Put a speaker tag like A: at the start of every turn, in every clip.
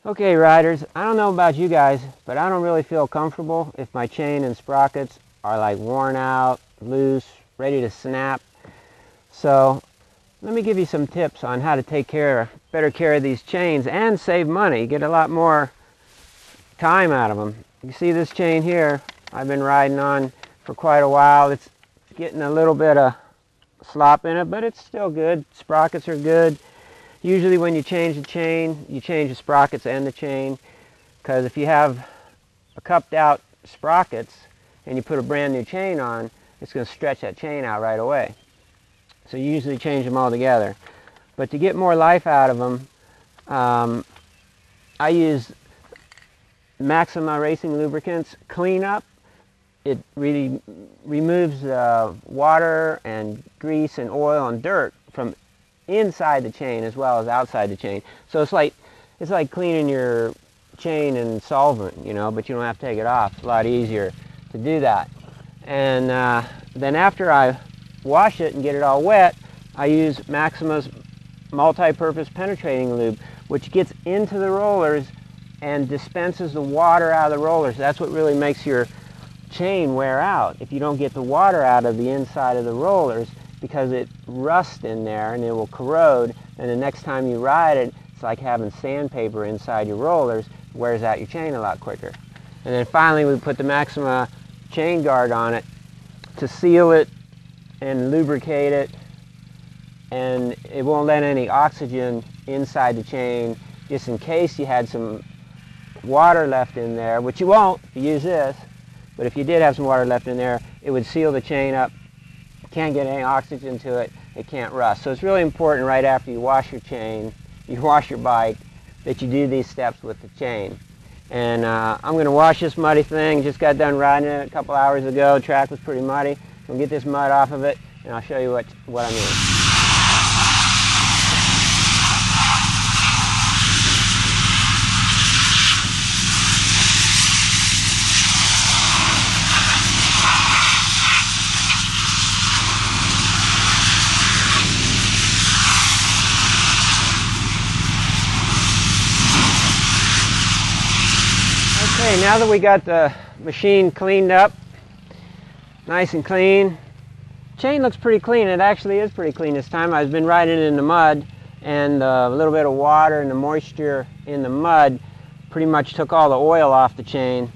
A: Okay, riders, I don't know about you guys, but I don't really feel comfortable if my chain and sprockets are like worn out, loose, ready to snap. So let me give you some tips on how to take better care of these chains and save money, get a lot more time out of them. You see this chain here, I've been riding on for quite a while. It's getting a little bit of slop in it, but it's still good. Sprockets are good. Usually when you change the chain, you change the sprockets and the chain, because if you have a cupped out sprockets and you put a brand new chain on, it's going to stretch that chain out right away. So you usually change them all together. But to get more life out of them, I use Maxima racing lubricants cleanup. It really removes water and grease and oil and dirt from inside the chain as well as outside the chain. So it's like cleaning your chain in solvent, you know, but you don't have to take it off. It's a lot easier to do that. And then after I wash it and get it all wet, I use Maxima's multi-purpose penetrating lube, which gets into the rollers and dispenses the water out of the rollers. That's what really makes your chain wear out, if you don't get the water out of the inside of the rollers, because it rusts in there and it will corrode, and the next time you ride it, it's like having sandpaper inside your rollers. It wears out your chain a lot quicker. And then finally we put the Maxima chain guard on it to seal it and lubricate it, and it won't let any oxygen inside the chain, just in case you had some water left in there, which you won't if you use this, but if you did have some water left in there, it would seal the chain up. Can't get any oxygen to it, it can't rust. So it's really important right after you wash your chain, you wash your bike, that you do these steps with the chain. And I'm going to wash this muddy thing. Just got done riding it a couple hours ago. The track was pretty muddy. We'll get this mud off of it, and I'll show you what I mean. Okay, now that we got the machine cleaned up, nice and clean, chain looks pretty clean. It actually is pretty clean this time. I've been riding it in the mud, and a little bit of water and the moisture in the mud pretty much took all the oil off the chain.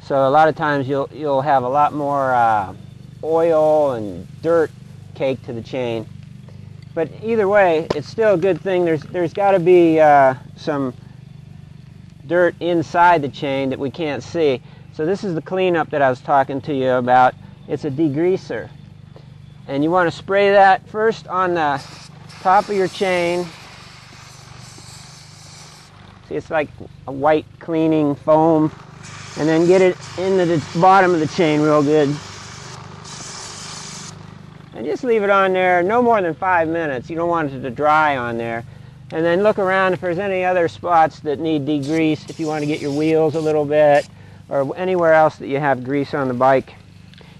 A: So a lot of times you'll have a lot more oil and dirt caked to the chain. But either way, it's still a good thing. There's got to be some dirt inside the chain that we can't see. So this is the cleanup that I was talking to you about. It's a degreaser, and you want to spray that first on the top of your chain. See, it's like a white cleaning foam, and then get it into the bottom of the chain real good, and just leave it on there no more than 5 minutes. You don't want it to dry on there. And then look around if there's any other spots that need degreased, if you want to get your wheels a little bit, or anywhere else that you have grease on the bike.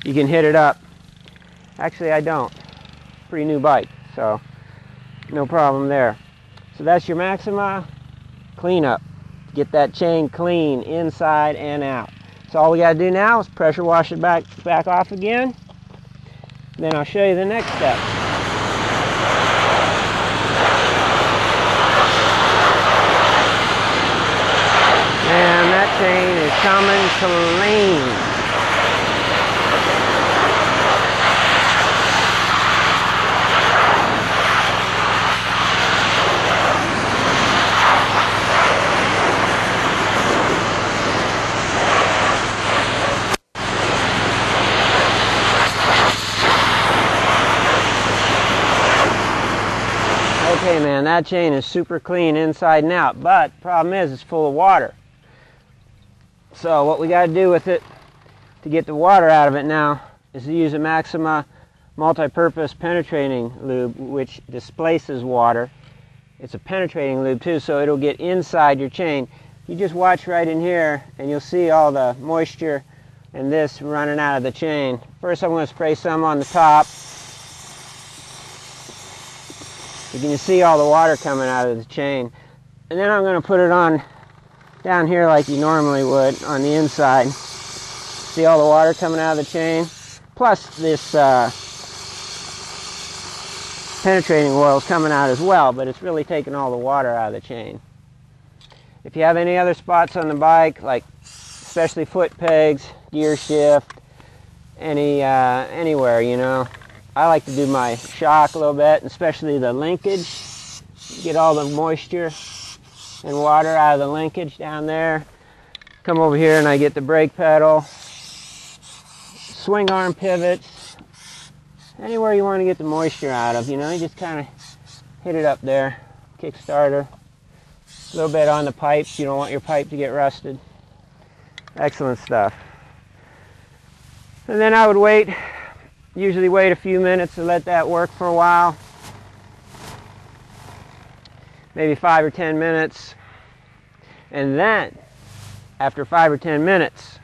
A: You can hit it up. Actually, I don't. Pretty new bike, so no problem there. So that's your Maxima cleanup. Get that chain clean inside and out. So all we got to do now is pressure wash it back off again. Then I'll show you the next step. And that chain is coming clean. Okay, man, that chain is super clean inside and out, but the problem is it's full of water. So what we got to do with it to get the water out of it now is to use a Maxima multi-purpose penetrating lube, which displaces water. It's a penetrating lube too, so it'll get inside your chain. You just watch right in here and you'll see all the moisture and this running out of the chain. First I'm going to spray some on the top. You can see all the water coming out of the chain. And then I'm going to put it on down here like you normally would on the inside. See all the water coming out of the chain? Plus this penetrating oil is coming out as well, but it's really taking all the water out of the chain. If you have any other spots on the bike, like especially foot pegs, gear shift, anywhere, you know, I like to do my shock a little bit, especially the linkage. Get all the moisture and water out of the linkage down there. Come over here and I get the brake pedal, swing arm pivots, anywhere you want to get the moisture out of, you know, you just kind of hit it up there. Kickstarter, a little bit on the pipes, you don't want your pipe to get rusted. Excellent stuff. And then I would usually wait a few minutes to let that work for a while. Maybe 5 or 10 minutes. And then, after 5 or 10 minutes,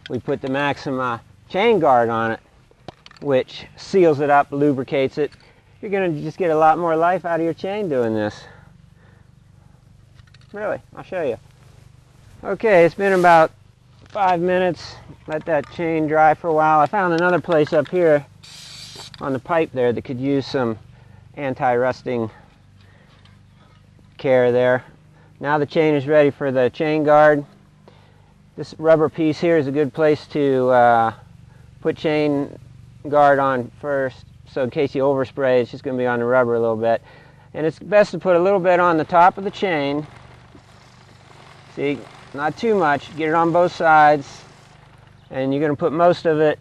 A: we put the Maxima chain guard on it, which seals it up, lubricates it. You're going to just get a lot more life out of your chain doing this. Really, I'll show you. Okay, it's been about 5 minutes. Let that chain dry for a while. I found another place up here on the pipe there that could use some anti-rusting care there. Now the chain is ready for the chain guard. This rubber piece here is a good place to put chain guard on first, so in case you overspray, it's just going to be on the rubber a little bit. And it's best to put a little bit on the top of the chain. See, not too much. Get it on both sides, and you're going to put most of it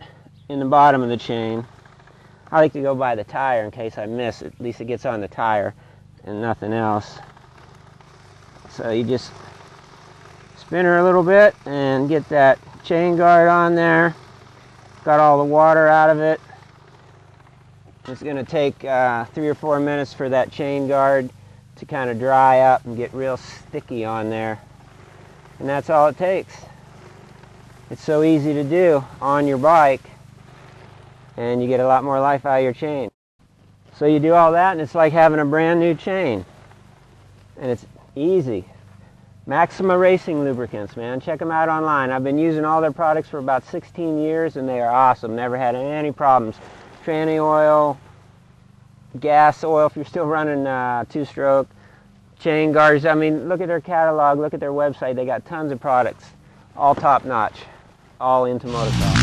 A: in the bottom of the chain. I like to go by the tire in case I miss. At least it gets on the tire and nothing else. So you just spin her a little bit and get that chain guard on there. Got all the water out of it. It's going to take 3 or 4 minutes for that chain guard to kind of dry up and get real sticky on there. And that's all it takes. It's so easy to do on your bike, and you get a lot more life out of your chain. So you do all that and it's like having a brand new chain. And it's easy. Maxima Racing Lubricants, man. Check them out online. I've been using all their products for about 16 years and they are awesome. Never had any problems. Tranny oil, gas oil if you're still running 2-stroke, chain guards. I mean, look at their catalog, look at their website. They got tons of products, all top notch, all into motocross.